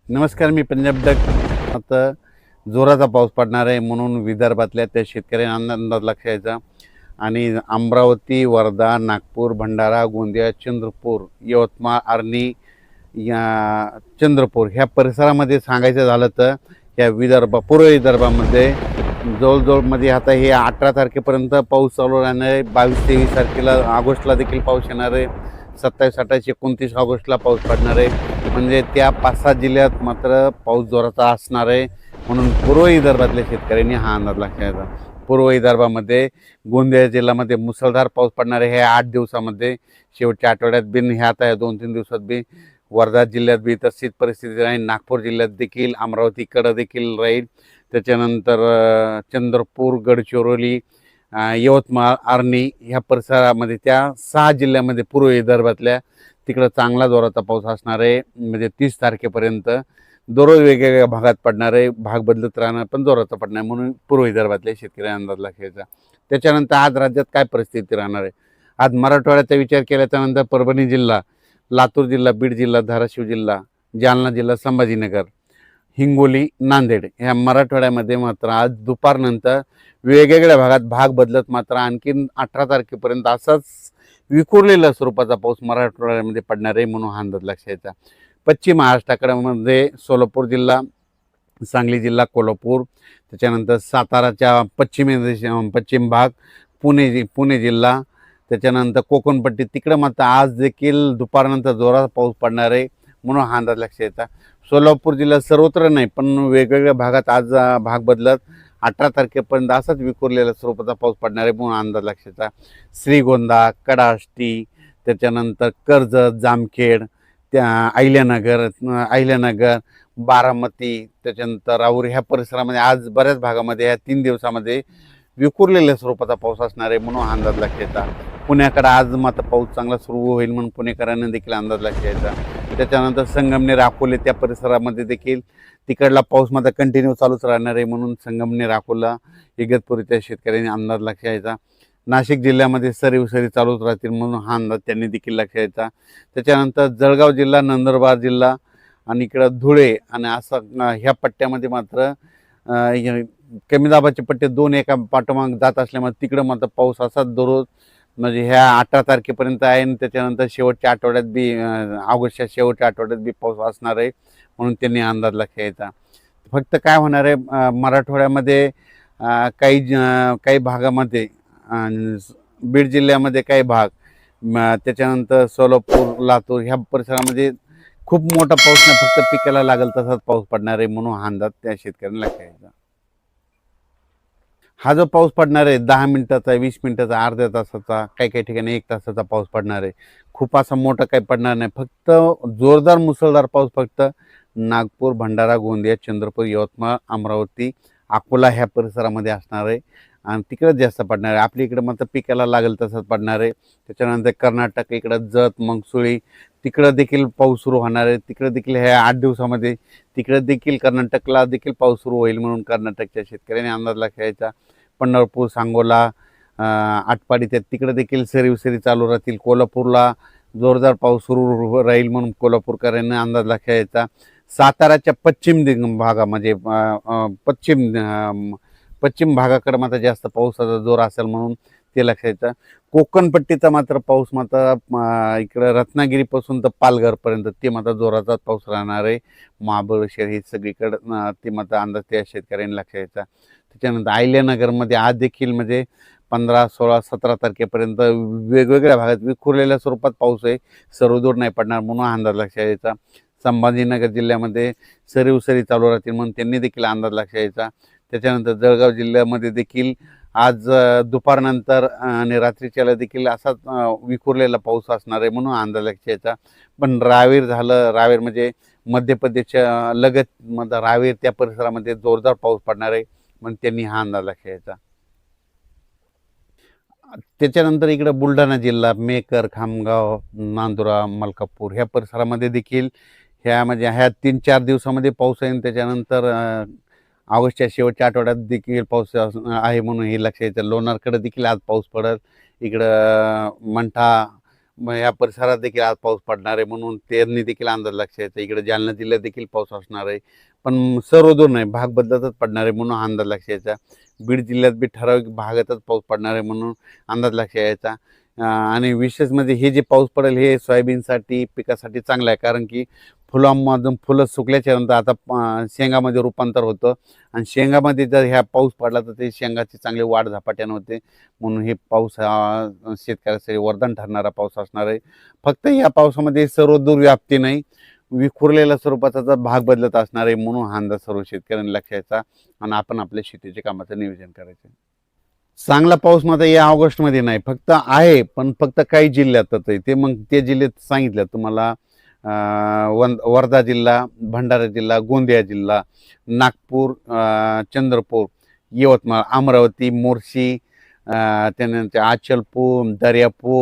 नमस्कार, मी पंजाब डक. आता जोराचा पाऊस पडणार आहे म्हणून विदर्भातल्या त्या शेतकऱ्यांना अंदाज लक्षायचा. आणि अमरावती, वर्धा, नागपूर, भंडारा, गोंदिया, चंद्रपूर, यवतमाळ, आर्णी, या चंद्रपूर ह्या परिसरामध्ये सांगायचं झालं तर या पूर्व विदर्भामध्ये जवळजवळमध्ये आता हे 18 तारखेपर्यंत पाऊस चालू राहणार आहे. 22-23 तारखेला ऑगस्टला देखील पाऊस येणार आहे. 27-28-29 ऑगस्टला पाऊस पडणार आहे. म्हणजे त्या 5-6 जिल्ह्यात मात्र पाऊस जोराचा असणार आहे. म्हणून पूर्व विदर्भातल्या शेतकऱ्यांनी हा अंदाज लक्षात. पूर्व विदर्भामध्ये गोंदिया जिल्ह्यामध्ये मुसळधार पाऊस पडणार आहे. हे 8 दिवसामध्ये, शेवटच्या आठवड्यात बिन ह्या आता या 2-3 दिवसात बी वर्धा जिल्ह्यात बी तशीच परिस्थिती राहील. नागपूर जिल्ह्यात देखील, अमरावतीकडं देखील राहील. त्याच्यानंतर चंद्रपूर, गडचिरोली, यवतमाळ, आर्णी ह्या परिसरामध्ये, त्या 6 जिल्ह्यामध्ये पूर्व विदर्भातल्या तिकडं चांगला जोराचा पाऊस असणार आहे. म्हणजे 30 तारखेपर्यंत दररोज वेगवेगळ्या भागात पडणार आहे. भाग बदलत राहणार, पण जोराचा पडणार, म्हणून पूर्व विदर्भातल्या शेतकऱ्यांना अंदाज लक्षायचा. त्याच्यानंतर आज राज्यात काय परिस्थिती राहणार आहे. आज मराठवाड्याचा विचार केल्याच्यानंतर परभणी जिल्हा, लातूर जिल्हा, बीड जिल्हा, धाराशिव जिल्हा, जालना जिल्हा, संभाजीनगर, हिंगोली, नांदेड ह्या मराठवाड्यामध्ये मात्र आज दुपारनंतर वेगवेगळ्या भागात भाग बदलत मात्र आणखीन 18 तारखेपर्यंत असाच विखुरलेल्या स्वरूपाचा पाऊस मराठवाड्यामध्ये पडणार आहे, म्हणून हा अंदाज लक्षायचा. पश्चिम महाराष्ट्राकडे सोलापूर जिल्हा, सांगली जिल्हा, कोल्हापूर, त्याच्यानंतर साताराच्या पश्चिम भाग, पुणे जिल्हा, त्याच्यानंतर कोकणपट्टी तिकडं मात्र आज देखील दुपारनंतर जोराचा पाऊस पडणार आहे, म्हणून हा अंदाज लक्षायचा. सोलापूर जिल्ह्यात सर्वत्र नाही, पण वेगवेगळ्या भागात आज भाग बदलत 18 तारखेपर्यंत असाच विखुरलेल्या स्वरूपाचा पाऊस पडणार आहे, म्हणून अंदाज लक्षायचा. श्रीगोंदा, कडाष्टी, त्याच्यानंतर कर्जत, जामखेड, त्या अहिल्यानगर, बारामती, त्याच्यानंतर राऊर ह्या परिसरामध्ये आज बऱ्याच भागामध्ये या 3 दिवसामध्ये विखुरलेल्या स्वरूपाचा पाऊस असणार आहे, म्हणून अंदाज लक्षायचा. पुण्याकडे आज मात्र पाऊस चांगला सुरू होईल, म्हणून पुणेकरांना देखील अंदाज लक्षायचा. त्याच्यानंतर संगमनेर, अकोले त्या परिसरामध्ये देखील तिकडला पाऊस मात्र कंटिन्यू चालूच राहणार आहे, म्हणून संगमनेर, अकोला, इगतपुरीच्या शेतकऱ्यांनी अंदाज लक्षायचा. नाशिक जिल्ह्यामध्ये सरी चालूच राहतील, म्हणून हा अंदाज त्यांनी देखील लक्षायचा. त्याच्यानंतर जळगाव जिल्हा, नंदुरबार जिल्हा आणि इकडं धुळे आणि असं ह्या पट्ट्यामध्ये मात्र कमी दाबाचे पट्टे 2 एका पाठोमाग जात असल्यामुळे तिकडं मात्र पाऊस असाच दररोज म्हणजे ह्या 18 तारखेपर्यंत आहे. आणि त्याच्यानंतर शेवटच्या आठवड्यात बी ऑगस्टच्या शेवटच्या आठवड्यात बी पाऊस असणार आहे, म्हणून त्यांनी अंदाज लक्षायचा. फक्त काय होणार आहे, मराठवाड्यामध्ये काही भागामध्ये, बीड जिल्ह्यामध्ये काही भाग, त्याच्यानंतर सोलापूर, लातूर ह्या परिसरामध्ये खूप मोठा पाऊस नाही, फक्त पिकाला लागेल तसाच पाऊस पडणार आहे, म्हणून हा अंदाज त्या शेतकऱ्यांना लक्षायचा. हा जो पाऊस पडणार आहे 10 मिनिटाचा, 20 मिनिटाचा, अर्ध्या तासाचा, काही काही ठिकाणी 1 तासाचा पाऊस पडणार आहे. खूप असा मोठा काही पडणार नाही. फक्त जोरदार मुसळधार पाऊस फक्त नागपूर, भंडारा, गोंदिया, चंद्रपूर, यवतमाळ, अमरावती, अकोला ह्या परिसरामध्ये असणार आहे आणि तिकडंच जास्त पडणार आहे. आपल्या इकडं मात्र पिकाला लागेल तसंच पडणार आहे. त्याच्यानंतर कर्नाटक, इकडं जत, मंगसुळी तिकडं देखील पाऊस सुरू होणार आहे. तिकडं देखील ह्या 8 दिवसामध्ये तिकडं देखील कर्नाटकला देखील पाऊस सुरू होईल, म्हणून कर्नाटकच्या शेतकऱ्यांनी अंदाज लक्षायचा. पंढरपूर, सांगोला, आटपाडी त्या तिकडं देखील सरी चालू राहतील. कोल्हापूरला जोरदार पाऊस सुरू राहील, म्हणून कोल्हापूरकरांनी अंदाज लक्षायचा. साताराच्या पश्चिम भागा म्हणजे पश्चिम भागाकडे मात्र जास्त पावसाचा जोर असेल, म्हणून ते लक्षायचं. कोकणपट्टीचा मात्र पाऊस मात्र इकडं रत्नागिरीपासून तर पालघरपर्यंत ते मात्र जोराचाच पाऊस राहणार आहे. महाबळेश्वर हे सगळीकडं ते मात्र अंदाज त्या शेतकऱ्यांनी लक्षायचा. त्याच्यानंतर अहिल्यानगरमध्ये आज देखील म्हणजे 15, 16, 17 तारखेपर्यंत वेगवेगळ्या भागात विखुरलेल्या स्वरूपात पाऊस आहे, सर्वदूर नाही पडणार, म्हणून अंदाज लक्षायचा. संभाजीनगर जिल्ह्यामध्ये सरी चालू राहतील, म्हणून त्यांनी देखील अंदाज लक्षायचा. त्याच्यानंतर जळगाव जिल्ह्यामध्ये देखील आज दुपारनंतर आणि रात्रीच्याला देखील असाच विखुरलेला पाऊस असणार आहे, म्हणून अंदाज लक्षायचा. पण रावेर म्हणजे मध्य प्रदेशच्या लगत मध्ये रावेर त्या परिसरामध्ये जोरदार पाऊस पडणार आहे, म्हणून त्यांनी हा अंदाज लक्षायचा. त्याच्यानंतर इकडं बुलढाणा जिल्हा, मेकर, खामगाव, नांदुरा, मलकापूर ह्या परिसरामध्ये देखील ह्या 3-4 दिवसामध्ये पाऊस आहे. त्याच्यानंतर ऑगस्टच्या शेवटच्या आठवड्यात देखील पाऊस आहे, म्हणून हे लक्षात येतं. लोणारकडे देखील आज पाऊस पडेल. इकडं मंठा, या परिसरात देखील आज पाऊस पडणार आहे म्हणून त्यांनी देखील अंदाज लक्षात यायचा. इकडे जालना जिल्ह्यात देखील पाऊस असणार आहे, पण सर्वदूर नाही, भाग बदलतच पडणार आहे म्हणून हा अंदाज लक्षात यायचा. बीड जिल्ह्यात बी ठराविक भागातच पाऊस पडणार आहे म्हणून अंदाज लक्षात यायचा. आणि विशेष म्हणजे हे जे पाऊस पडेल हे सोयाबीनसाठी पिकासाठी चांगलं आहे, कारण की फुलांमधून फुलं सुकल्याच्या नंतर आता शेंगामध्ये रूपांतर होतं आणि शेंगामध्ये जर ह्या पाऊस पडला तर ते शेंगाची चांगली वाढ झपाट्यानं होते. म्हणून हे पाऊस हा शेतकऱ्यासाठी वरदान ठरणारा पाऊस असणार आहे. फक्त या पावसामध्ये सर्वदूर व्याप्ती नाही, विखुरलेल्या स्वरूपाचा जर भाग बदलत असणार आहे म्हणून हा अंदाज सर्व शेतकऱ्यांनी लक्षात यायचा आणि आपण आपल्या शेतीच्या कामाचं नियोजन करायचं. चांगला पाऊस मात्र या ऑगस्टमध्ये नाही, फक्त आहे पण फक्त काही जिल्ह्यातच आहे. ते मग ते जिल्हे सांगितलं तुम्हाला, वर्धा जिल्हा, भंडारा जिल्हा, गोंदिया जिल्हा, नागपूर, चंद्रपूर, यवतमाळ, अमरावती, मोर्शी, त्यानंतर अचलपूर, दर्यापूर,